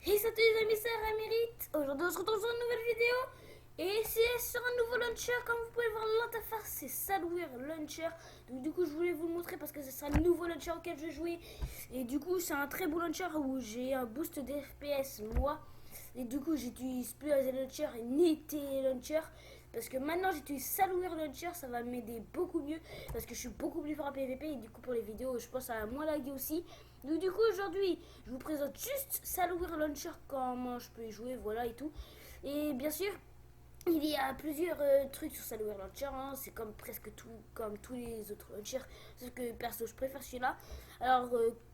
Hey salut les amis, c'est Ramérite. Aujourd'hui on se retrouve sur une nouvelle vidéo. Et c'est sur un nouveau launcher. Comme vous pouvez voir l'interface, c'est Salware Launcher. Donc du coup je voulais vous le montrer parce que ce sera le nouveau launcher auquel je vais jouer. Et du coup c'est un très beau launcher où j'ai un boost d'FPS moi. Et du coup j'utilise plus AZ Launcher ni TE Launcher. Parce que maintenant j'utilise Salware Launcher, ça va m'aider beaucoup mieux. Parce que je suis beaucoup plus fort à PVP. Et du coup pour les vidéos je pense à moins laguer aussi. Donc du coup aujourd'hui je vous présente juste Salware Launcher, comment je peux y jouer, voilà et tout. Et bien sûr il y a plusieurs trucs sur Salware Launcher, hein. C'est comme presque tout, comme tous les autres launchers, sauf que perso je préfère celui-là. Alors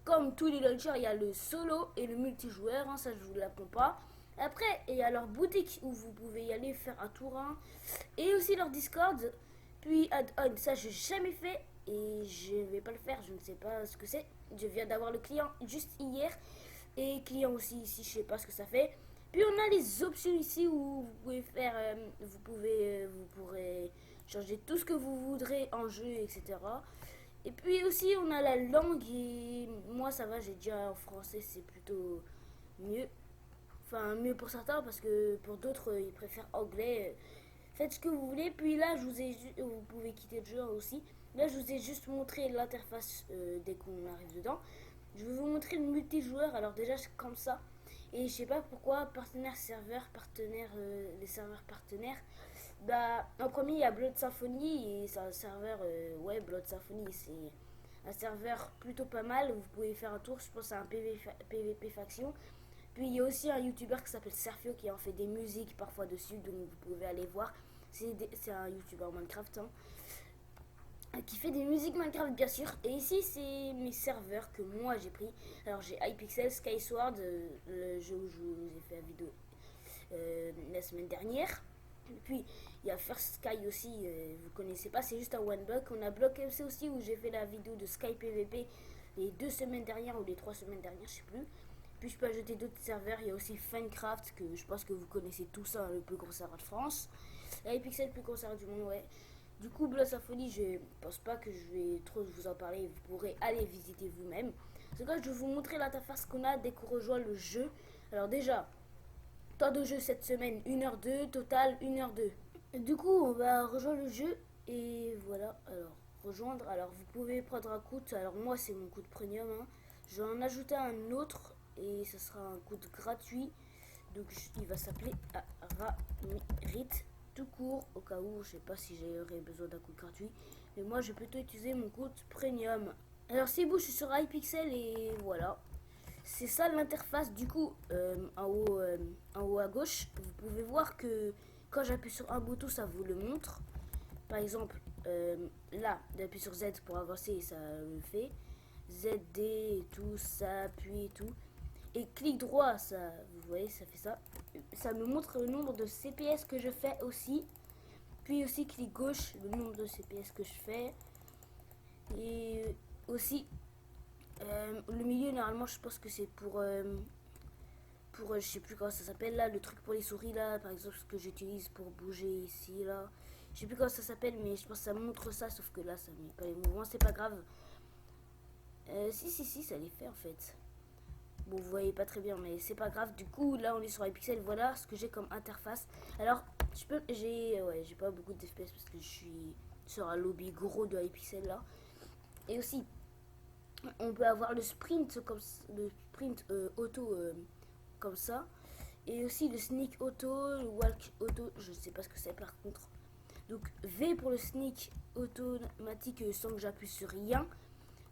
comme tous les launchers, il y a le solo et le multijoueur, hein, ça je vous l'apprends pas. Après, il y a leur boutique où vous pouvez y aller faire un tour, hein. Et aussi leur Discord, puis add-on, ça j'ai jamais fait et je vais pas le faire, je ne sais pas ce que c'est. Je viens d'avoir le client juste hier et client aussi ici, je sais pas ce que ça fait. Puis on a les options ici où vous pouvez faire, vous pourrez changer tout ce que vous voudrez en jeu, etc. Et puis aussi on a la langue et moi ça va, j'ai déjà en français, c'est plutôt mieux. Enfin mieux pour certains parce que pour d'autres ils préfèrent anglais. Faites ce que vous voulez. Puis là je vous ai, vous pouvez quitter le jeu aussi. Là je vous ai juste montré l'interface dès qu'on arrive dedans. Je vais vous montrer le multijoueur. Alors déjà c'est comme ça. Et je sais pas pourquoi, partenaire serveur, partenaire, les serveurs partenaires. Bah, en premier, il y a Blood Symphony, et c'est un serveur, ouais, Blood Symphony, c'est un serveur plutôt pas mal. Vous pouvez faire un tour, je pense à un PVP faction. Puis il y a aussi un YouTuber qui s'appelle Serfio qui en fait des musiques parfois dessus, donc vous pouvez aller voir. C'est un YouTuber Minecraft, hein, qui fait des musiques Minecraft bien sûr. Et ici c'est mes serveurs que moi j'ai pris. Alors j'ai Hypixel, Skyward, le jeu où je vous ai fait la vidéo la semaine dernière. Puis il y a First Sky aussi, vous connaissez pas, c'est juste un one block. On a Block MC aussi où j'ai fait la vidéo de Sky PVP les 2 semaines dernières ou les 3 semaines dernières, je sais plus. Puis je peux ajouter d'autres serveurs. Il y a aussi Fancraft, que je pense que vous connaissez tout ça, hein, le plus gros serveur de France. Et Hypixel, le plus gros serveur du monde, ouais. Du coup, Blood Symphony, je pense pas que je vais trop vous en parler. Vous pourrez aller visiter vous-même. C'est quoi, je vais vous montrer l'interface qu'on a dès qu'on rejoint le jeu. Alors déjà, temps de jeu cette semaine, 1h02, total 1h02. Du coup, on va rejoindre le jeu et voilà. Alors, rejoindre. Alors, vous pouvez prendre un coût. Alors, moi, c'est mon coût premium, hein. Je vais en ajouter un autre et ce sera un coût gratuit. Donc, il va s'appeler Ararit tout court. Au cas où, je sais pas si j'aurais besoin d'un coût gratuit. Mais moi, je vais plutôt utiliser mon coût premium. Alors, c'est beau, je suis sur iPixel et voilà. C'est ça l'interface. Du coup, en haut à gauche, vous pouvez voir que quand j'appuie sur un bouton, ça vous le montre. Par exemple, là, d'appuyer sur Z pour avancer, ça le fait. ZD et tout, ça appuie et tout. Et clic droit, ça, vous voyez, ça fait ça. Ça me montre le nombre de CPS que je fais aussi. Puis aussi clic gauche, le nombre de CPS que je fais. Et aussi, le milieu, normalement, je pense que c'est pour je sais plus comment ça s'appelle là, le truc pour les souris là, par exemple, ce que j'utilise pour bouger ici là. Je sais plus comment ça s'appelle, mais je pense que ça montre ça, sauf que là, ça met pas les mouvements, c'est pas grave. Si, ça les fait en fait. Bon, vous voyez pas très bien, mais c'est pas grave. Du coup, là, on est sur iPixel. Voilà ce que j'ai comme interface. Alors, j'ai pas beaucoup de FPS parce que je suis sur un lobby gros de iPixel là. Et aussi, on peut avoir le sprint comme le sprint auto comme ça. Et aussi le sneak auto, le walk auto, je sais pas ce que c'est par contre. Donc V pour le sneak automatique sans que j'appuie sur rien,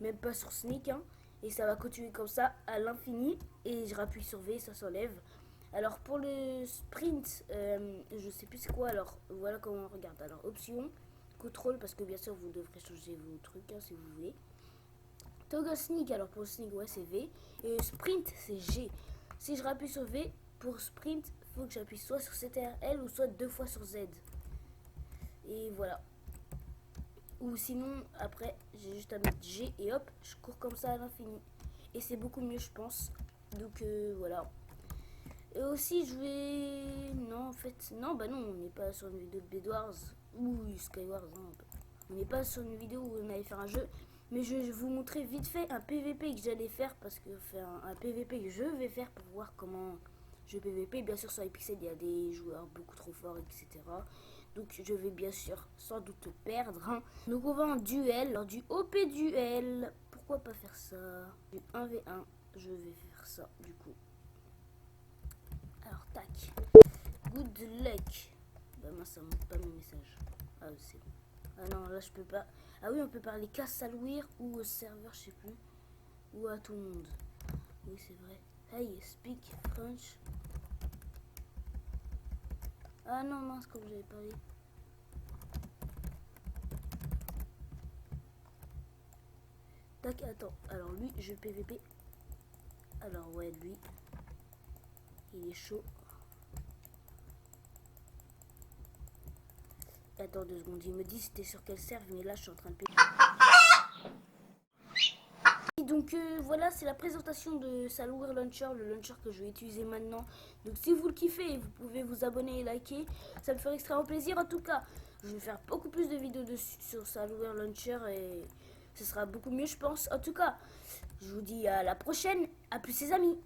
même pas sur sneak, hein. Et ça va continuer comme ça à l'infini. Et je rappuie sur V, ça s'enlève. Alors pour le sprint, je sais plus c'est quoi. Alors voilà comment on regarde. Alors option, contrôle, parce que bien sûr vous devrez changer vos trucs, hein, si vous voulez. Toggle sneak, alors pour le sneak, ouais, c'est V. Et sprint, c'est G. Si je rappuie sur V, pour sprint, il faut que j'appuie soit sur CTRL ou soit 2 fois sur Z. Et voilà. Ou sinon, après, j'ai juste à mettre G et hop, je cours comme ça à l'infini. Et c'est beaucoup mieux, je pense. Donc voilà. Et aussi, je vais. Non, en fait, non, bah non, on n'est pas sur une vidéo de Bedwars ou Skywars. Hein. On n'est pas sur une vidéo où on allait faire un jeu. Mais je vais vous montrer vite fait un PVP que j'allais faire parce que un PVP que je vais faire pour voir comment je PVP. Bien sûr sur Hypixel il y a des joueurs beaucoup trop forts, etc. Donc je vais bien sûr sans doute perdre. Hein. Donc on va en duel, alors du OP duel. Pourquoi pas faire ça? Du 1v1, je vais faire ça du coup. Alors tac. Good luck. Bah moi ça montre pas mes messages. Ah c'est bon. Ah non là je peux pas. Ah oui on peut parler qu'à Salouir ou au serveur je sais plus. Ou à tout le monde. Oui c'est vrai. Hey speak French. Ah non mince comme j'avais parlé. Tac attends. Alors lui je PVP. Alors ouais lui. Il est chaud. Attends 2 secondes. Il me dit c'était sur quel serve mais là je suis en train de PVP. Donc voilà, c'est la présentation de Salouir Launcher, le launcher que je vais utiliser maintenant. Donc si vous le kiffez, vous pouvez vous abonner et liker, ça me ferait extrêmement plaisir. En tout cas, je vais faire beaucoup plus de vidéos dessus sur Salouir Launcher et ce sera beaucoup mieux je pense. En tout cas, je vous dis à la prochaine, à plus les amis.